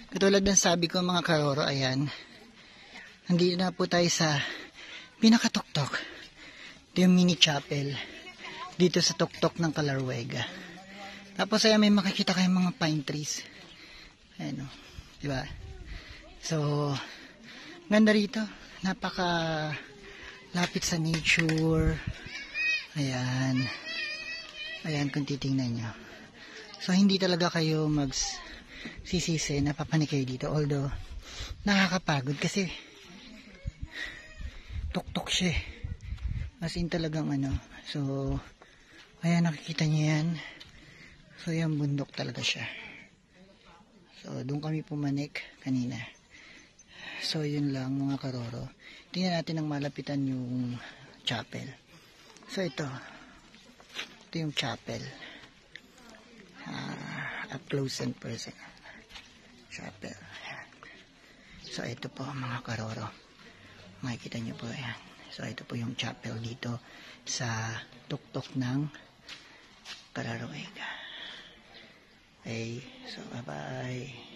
Katulad ng sabi ko mga karoro, ayan. Nandito na po tayo sa pinakatuktok. Ito yung mini chapel. Dito sa tuktok ng Kalarwega. Tapos ayan, may makikita kayong mga pine trees. Ayan o. Diba? So, ganda rito. Napaka lapit sa nature. Ayan. Ayan kung titingnan nyo. So, hindi talaga kayo magsisisi na papanik kayo dito. Although, nakakapagod kasi tuktok siya. As in talagang ano. So, ayan, nakikita nyo yan. So, yan, bundok talaga siya. So, doon kami pumanik kanina. So, yun lang mga karoro. Tingnan natin ang malapitan yung chapel. So, ito. Ito yung chapel. Up close and personal. Chapel. So, ito po mga karoro. Makikita nyo po yan. So, ito po yung chapel dito sa tuktok ng Kalarwega. Okay. So, bye-bye.